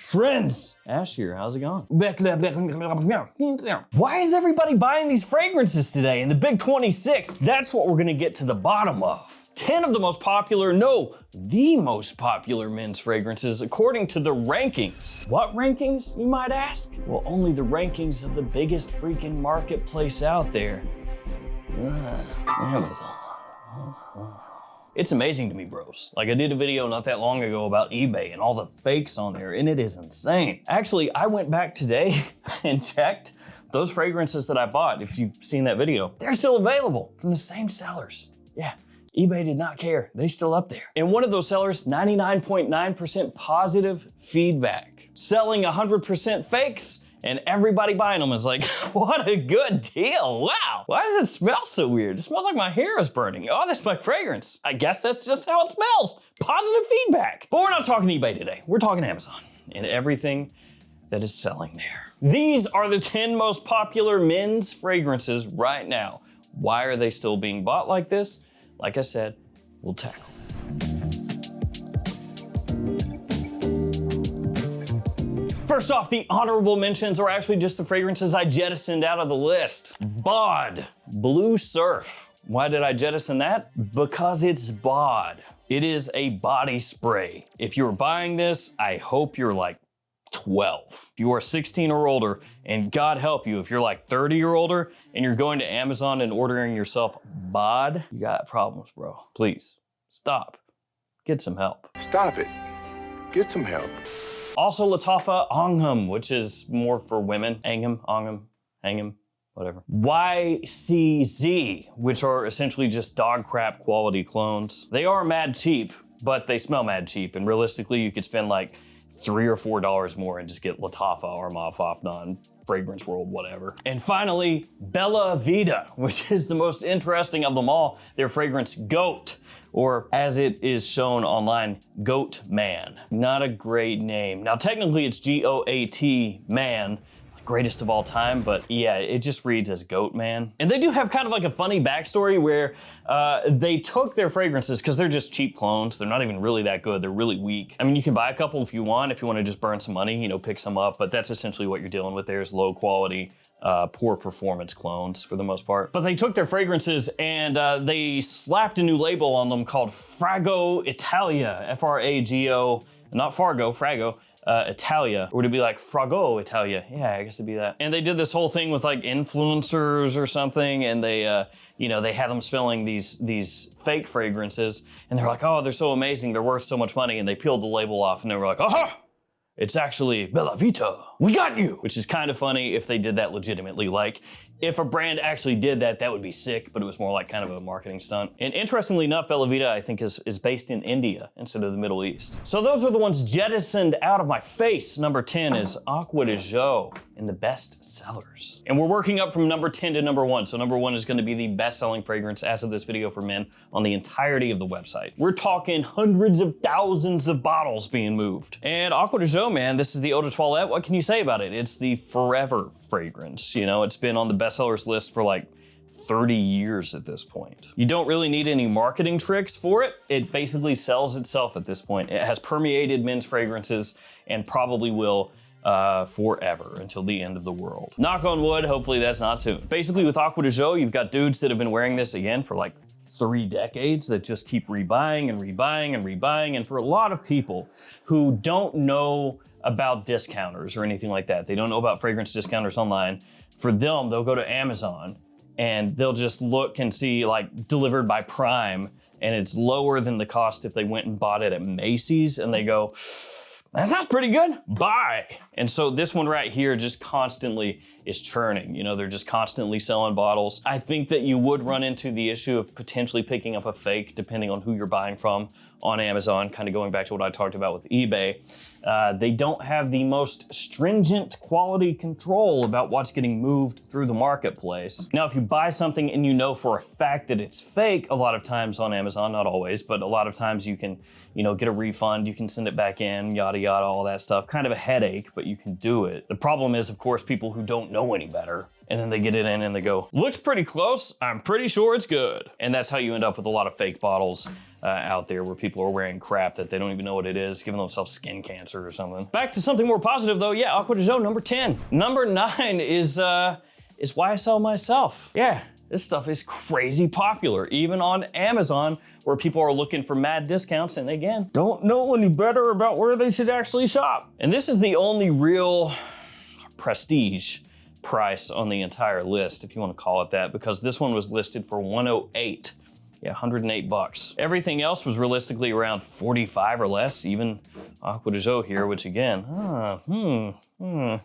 Friends, Ash here, how's it going? Why is everybody buying these fragrances today in the Big 26? That's what we're gonna get to the bottom of. 10 of the most popular, no, the most popular men's fragrances according to the rankings. What rankings, you might ask? Well, only the rankings of the biggest freaking marketplace out there. Amazon. It's amazing to me, bros. Like, I did a video not that long ago about eBay and all the fakes on there, and it is insane. Actually, I went back today and checked those fragrances that I bought. If you've seen that video, they're still available from the same sellers. Yeah, eBay did not care. They still up there. And one of those sellers, 99.9% positive feedback. Selling 100% fakes, and everybody buying them is like, what a good deal, wow. Why does it smell so weird? It smells like my hair is burning. Oh, that's my fragrance. I guess that's just how it smells. Positive feedback. But we're not talking eBay today. We're talking Amazon and everything that is selling there. These are the 10 most popular men's fragrances right now. Why are they still being bought like this? Like I said, we'll tackle that. First off, the honorable mentions are actually just the fragrances I jettisoned out of the list. Bod, Blue Surf. Why did I jettison that? Because it's bod. It is a body spray. If you're buying this, I hope you're like 12. If you are 16 or older, and God help you, if you're like 30 or older and you're going to Amazon and ordering yourself bod, you got problems, bro. Please, stop. Get some help. Stop it. Get some help. Also Lattafa Angham, which is more for women. Angham, whatever. YCZ, which are essentially just dog crap quality clones. They are mad cheap, but they smell mad cheap. And realistically, you could spend like $3 or $4 more and just get Lattafa or Mafafnon, Fragrance World, whatever. And finally, Bella Vita, which is the most interesting of them all. Their fragrance Goat, or as it is shown online, Goat Man. Not a great name. Now technically it's G-O-A-T Man, greatest of all time, but yeah, it just reads as Goat Man. And they do have kind of like a funny backstory where they took their fragrances, because they're just cheap clones, they're not even really that good, they're really weak. I mean, you can buy a couple if you want to just burn some money, you know, pick some up, but that's essentially what you're dealing with there is low quality, poor performance clones for the most part. But they took their fragrances and they slapped a new label on them called Frago Italia, F-R-A-G-O, not Fargo, Frago. Italia, or to be like Frago Italia. Yeah, I guess it'd be that. And they did this whole thing with like influencers or something, and they, they had them smelling these fake fragrances, and they're like, oh, they're so amazing, they're worth so much money, and they peeled the label off, and they were like, aha! It's actually Bella Vita. We got you! Which is kind of funny if they did that legitimately. Like, if a brand actually did that, that would be sick, but it was more like kind of a marketing stunt. And interestingly enough, Bella Vita, I think, is based in India instead of the Middle East. So those are the ones jettisoned out of my face. Number 10 is Acqua di Gio in the best sellers. And we're working up from number 10 to number 1. So number 1 is gonna be the best-selling fragrance as of this video for men on the entirety of the website. We're talking hundreds of thousands of bottles being moved. And Acqua di Gio, man, this is the eau de toilette. What can you say about it? It's the forever fragrance. You know, it's been on the bestsellers list for like 30 years at this point. You don't really need any marketing tricks for it. It basically sells itself at this point. It has permeated men's fragrances and probably will forever until the end of the world. Knock on wood, hopefully that's not soon. Basically with Acqua di Gio, you've got dudes that have been wearing this again for like 3 decades that just keep rebuying and rebuying and rebuying. And for a lot of people who don't know about discounters or anything like that, they don't know about fragrance discounters online, for them, they'll go to Amazon and they'll just look and see like delivered by Prime, and it's lower than the cost if they went and bought it at Macy's, and they go, that sounds pretty good, buy. And so this one right here just constantly is churning. You know, they're just constantly selling bottles. I think that you would run into the issue of potentially picking up a fake depending on who you're buying from on Amazon, kind of going back to what I talked about with eBay. They don't have the most stringent quality control about what's getting moved through the marketplace. Now, if you buy something and you know for a fact that it's fake, a lot of times on Amazon, not always, but a lot of times you can, get a refund, you can send it back in, yada, yada, all that stuff. Kind of a headache, but you can do it. The problem is, of course, people who don't know any better, and then they get it in and they go, looks pretty close, I'm pretty sure it's good. And that's how you end up with a lot of fake bottles out there where people are wearing crap that they don't even know what it is, giving themselves skin cancer or something. Back to something more positive though, yeah, Aqua de Joe, number 10. Number 9 is YSL myself. Yeah, this stuff is crazy popular, even on Amazon, where people are looking for mad discounts and again, don't know any better about where they should actually shop. And this is the only real prestige price on the entire list, if you want to call it that, because this one was listed for $108. Yeah, $108. Everything else was realistically around 45 or less, even Aqua de Joe here, which again,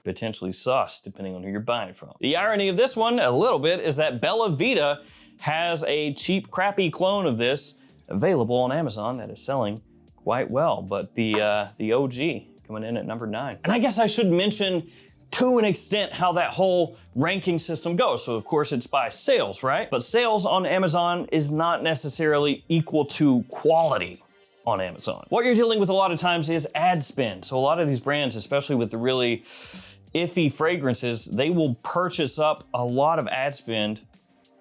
potentially sus, depending on who you're buying it from. The irony of this one, a little bit, is that Bella Vita has a cheap, crappy clone of this available on Amazon that is selling quite well, but the OG coming in at number 9. And I guess I should mention to an extent how that whole ranking system goes. So of course it's by sales, right? But sales on Amazon is not necessarily equal to quality on Amazon. What you're dealing with a lot of times is ad spend. So a lot of these brands, especially with the really iffy fragrances, they will purchase up a lot of ad spend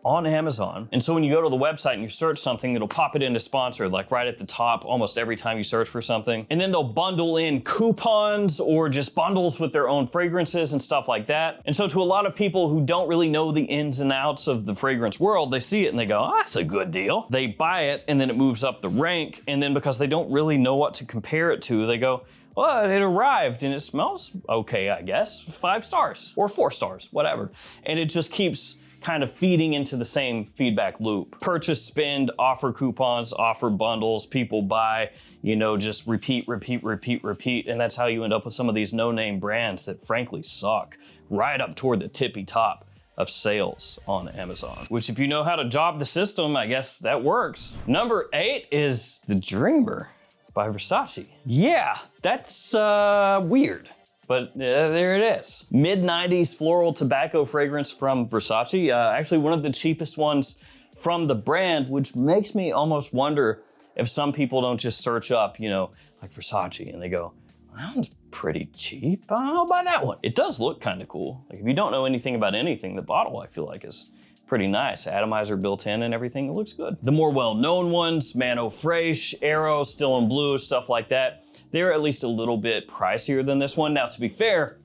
on Amazon. And so when you go to the website and you search something, it'll pop it into sponsored, like right at the top, almost every time you search for something. And then they'll bundle in coupons or just bundles with their own fragrances and stuff like that. And so to a lot of people who don't really know the ins and outs of the fragrance world, they see it and they go, oh, that's a good deal. They buy it and then it moves up the rank. And then because they don't really know what to compare it to, they go, well, it arrived and it smells okay, I guess. 5 stars or 4 stars, whatever. And it just keeps kind of feeding into the same feedback loop. Purchase, spend, offer coupons, offer bundles, people buy, you know, just repeat. And that's how you end up with some of these no-name brands that frankly suck right up toward the tippy top of sales on Amazon. Which if you know how to job the system, I guess that works. Number 8 is The Dreamer by Versace. Yeah, that's weird. But there it is. Mid-90s floral tobacco fragrance from Versace. Actually one of the cheapest ones from the brand, which makes me almost wonder if some people don't just search up, you know, like Versace and they go, that one's pretty cheap. I don't know about that one. It does look kind of cool. Like if you don't know anything about anything, the bottle I feel like is pretty nice. Atomizer built in and everything, it looks good. The more well-known ones, Mano Fraiche, Aero, Still in Blue, stuff like that, they're at least a little bit pricier than this one. Now, to be fair,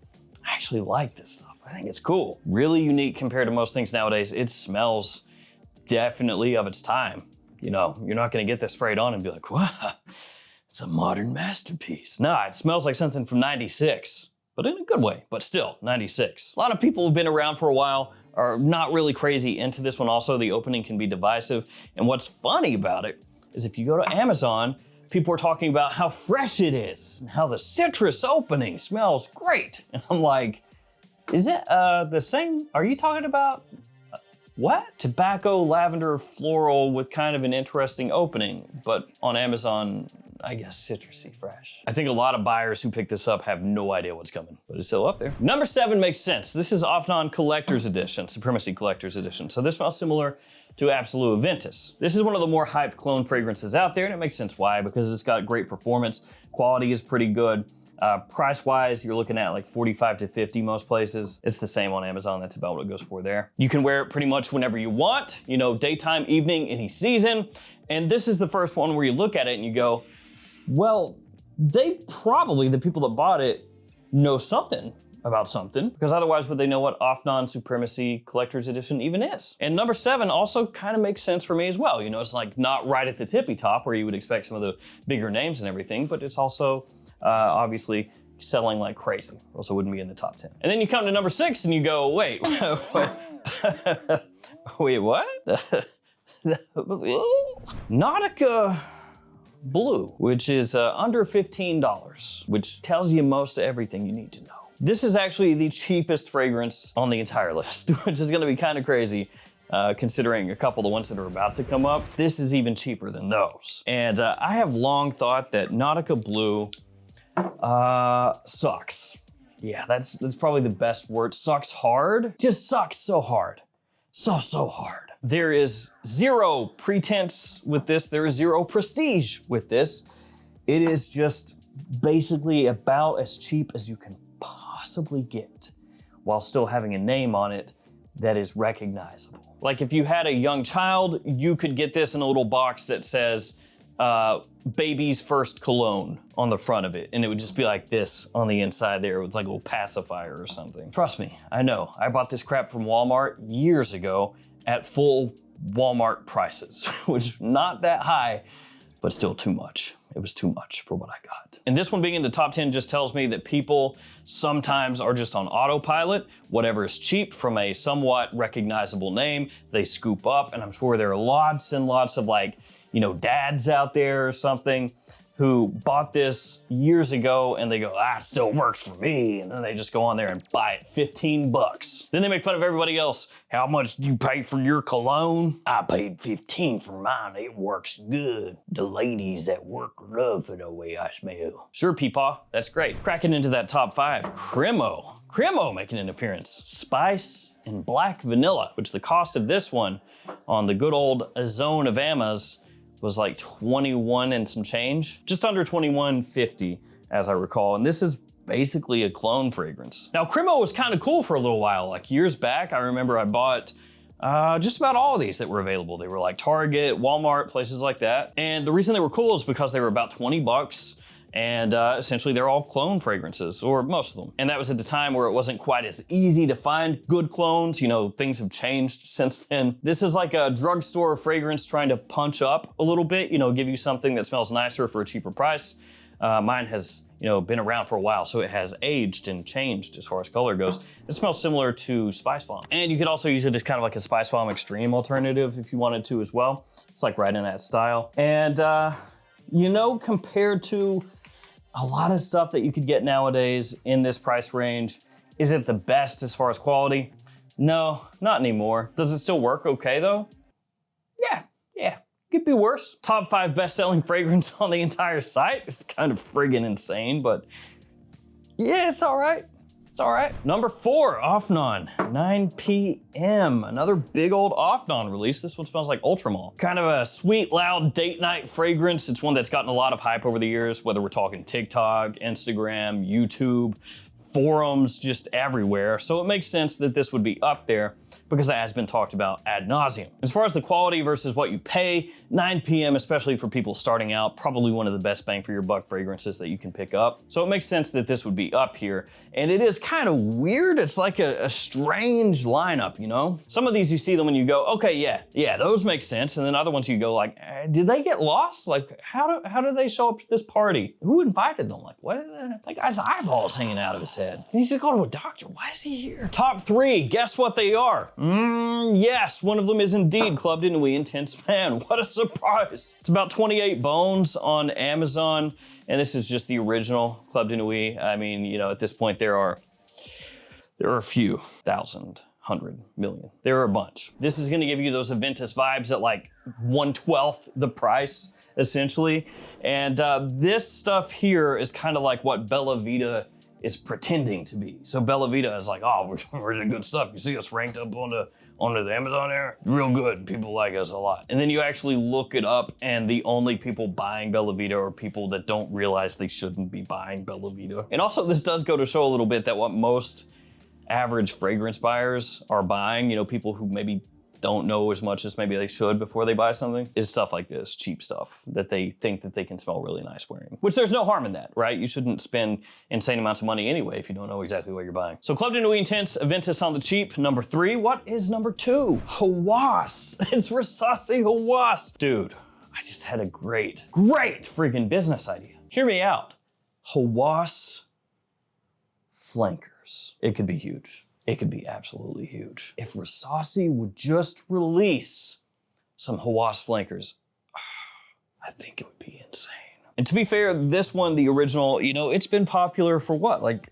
I actually like this stuff. I think it's cool. Really unique compared to most things nowadays. It smells definitely of its time. You know, you're not gonna get this sprayed on and be like, wow, it's a modern masterpiece. Nah, it smells like something from 96, but in a good way, but still, 96. A lot of people who've been around for a while are not really crazy into this one also. The opening can be divisive. And what's funny about it is if you go to Amazon, people are talking about how fresh it is and how the citrus opening smells great. And I'm like, is it the same? Are you talking about what? Tobacco, lavender, floral with kind of an interesting opening, but on Amazon, I guess citrusy fresh. I think a lot of buyers who pick this up have no idea what's coming, but it's still up there. Number 7 makes sense. This is Offnon Collector's Edition, Supremacy Collector's Edition. So this smells similar to Absolute Aventus. This is one of the more hyped clone fragrances out there, and it makes sense why, because it's got great performance, quality is pretty good. Price-wise, you're looking at like 45 to 50 most places. It's the same on Amazon, that's about what it goes for there. You can wear it pretty much whenever you want, you know, daytime, evening, any season. And this is the first one where you look at it and you go, well, they probably, the people that bought it, know something about something, because otherwise would they know what Offnon Supremacy Collector's Edition even is? And number 7 also kind of makes sense for me as well. You know, it's like not right at the tippy top where you would expect some of the bigger names and everything, but it's also obviously selling like crazy, or else it wouldn't be in the top 10. And then you come to number 6 and you go, wait, wait, what? Nautica Blue, which is under $15, which tells you most of everything you need to know. This is actually the cheapest fragrance on the entire list, which is gonna be kind of crazy considering a couple of the ones that are about to come up. This is even cheaper than those. And I have long thought that Nautica Blue sucks. Yeah, that's probably the best word. Sucks hard. Just sucks so hard. So hard. There is zero pretense with this. There is zero prestige with this. It is just basically about as cheap as you can possibly get while still having a name on it that is recognizable. Like if you had a young child, you could get this in a little box that says baby's first cologne on the front of it, and it would just be like this on the inside there with like a little pacifier or something. Trust me, I know. I bought this crap from Walmart years ago at full Walmart prices, which not that high, but still too much. It was too much for what I got. And this one being in the top 10 just tells me that people sometimes are just on autopilot. Whatever is cheap from a somewhat recognizable name, they scoop up. And I'm sure there are lots and lots of like, you know, dads out there or something who bought this years ago and they go, it still works for me. And then they just go on there and buy it, 15 bucks. Then they make fun of everybody else. How much do you pay for your cologne? I paid 15 for mine, it works good. The ladies at work love it the way I smell. Sure, Peepaw, that's great. Cracking into that top 5, Cremo. Cremo making an appearance. Spice and black vanilla, which the cost of this one on the good old Zone of Amas was like 21 and some change. Just under 21.50 as I recall. And this is basically a clone fragrance. Now Cremo was kind of cool for a little while. Like years back, I remember I bought just about all of these that were available. They were like Target, Walmart, places like that. And the reason they were cool is because they were about 20 bucks. And essentially they're all clone fragrances, or most of them. And that was at the time where it wasn't quite as easy to find good clones. You know, things have changed since then. This is like a drugstore fragrance trying to punch up a little bit, you know, give you something that smells nicer for a cheaper price. Mine has, you know, been around for a while, so it has aged and changed as far as color goes. It smells similar to Spice Bomb. And you could also use it as kind of like a Spice Bomb Extreme alternative if you wanted to as well. It's like right in that style. And, you know, compared to a lot of stuff that you could get nowadays in this price range, is it the best as far as quality? No, not anymore. Does it still work okay though? Yeah, could be worse. Top 5 best-selling fragrance on the entire site. It's kind of friggin' insane, but yeah, it's all right. It's all right. Number 4, Offnon, 9 p.m. Another big old Offnon release. This one smells like Ultramall. Kind of a sweet, loud date night fragrance. It's one that's gotten a lot of hype over the years, whether we're talking TikTok, Instagram, YouTube, forums, just everywhere. So it makes sense that this would be up there because it has been talked about ad nauseum. As far as the quality versus what you pay, 9 p.m., especially for people starting out, probably one of the best bang for your buck fragrances that you can pick up. So it makes sense that this would be up here. And it is kind of weird. It's like a strange lineup, you know? Some of these you see them and you go, okay, yeah, those make sense. And then other ones you go like, did they get lost? Like, how do they show up to this party? Who invited them? Like, what? That guy's eyeballs hanging out of his head. He needs to go to a doctor. Why is he here? Top 3, guess what they are? Yes, one of them is indeed Club de Nuit Intense Man. What a surprise. It's about 28 bones on Amazon, and this is just the original Club de Nuit. I mean, you know, at this point there are a few thousand, 100 million. There are a bunch. This is gonna give you those Aventus vibes at like 1/12 the price, essentially. And this stuff here is kind of like what Bella Vita is pretending to be. So Bella Vita is like, oh, we're doing good stuff. You see us ranked up onto the Amazon there? Real good. People like us a lot. And then you actually look it up and the only people buying Bella Vita are people that don't realize they shouldn't be buying Bella Vita. And also this does go to show a little bit that what most average fragrance buyers are buying, you know, people who maybe don't know as much as maybe they should before they buy something, is stuff like this, cheap stuff that they think that they can smell really nice wearing. Which there's no harm in that, right? You shouldn't spend insane amounts of money anyway if you don't know exactly what you're buying. So Club de Nuit Intense, Aventus on the cheap. Number 3, what is number 2? Hawass. It's Versace Hawass. Dude, I just had a great freaking business idea. Hear me out. Hawass flankers. It could be huge. It could be absolutely huge. If Versace would just release some Hawass flankers, I think it would be insane. And to be fair, this one, the original, you know, it's been popular for what, like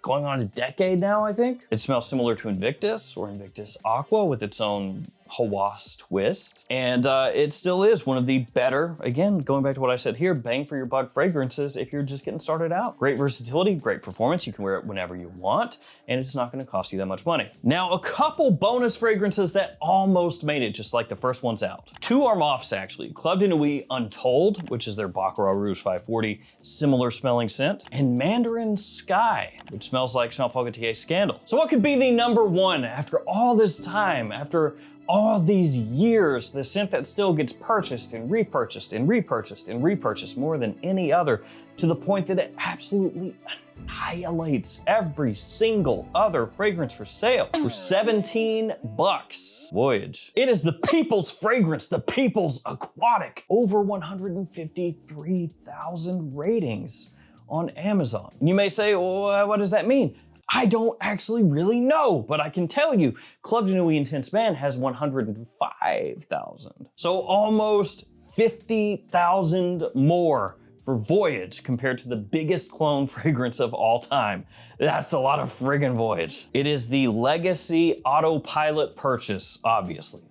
going on a decade now, I think? It smells similar to Invictus or Invictus Aqua with its own Hawass twist. And it still is one of the better, again, going back to what I said here, bang for your buck fragrances if you're just getting started out. Great versatility, great performance. You can wear it whenever you want, and it's not gonna cost you that much money. Now, a couple bonus fragrances that almost made it, just like the first one's out. 2 are moths, actually. Club de Nuit Untold, which is their Baccarat Rouge 540, similar smelling scent, and Mandarin Sky, which smells like Jean Paul Gaultier Scandal. So what could be the number 1 after all this time, after all these years, the scent that still gets purchased and repurchased and repurchased and repurchased more than any other, to the point that it absolutely annihilates every single other fragrance for sale for $17. Voyage. It is the people's fragrance, the people's aquatic. Over 153,000 ratings on Amazon. And you may say, well, what does that mean? I don't actually really know, but I can tell you, Club de Nuit Intense Man has 105,000. So almost 50,000 more for Voyage compared to the biggest clone fragrance of all time. That's a lot of friggin' Voyage. It is the legacy autopilot purchase, obviously,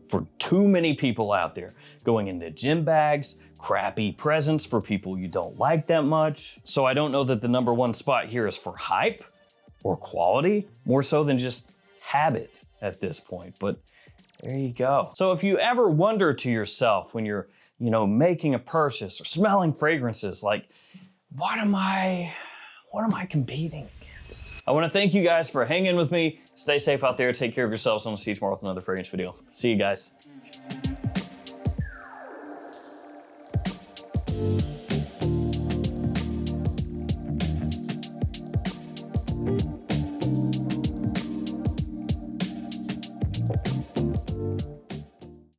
for too many people out there, going into gym bags, crappy presents for people you don't like that much. So I don't know that the #1 spot here is for hype or quality, more so than just habit at this point, but there you go. So if you ever wonder to yourself when you're, making a purchase or smelling fragrances, like, what am I competing against? I wanna thank you guys for hanging with me. Stay safe out there, take care of yourselves, and I'll see you tomorrow with another fragrance video. See you guys.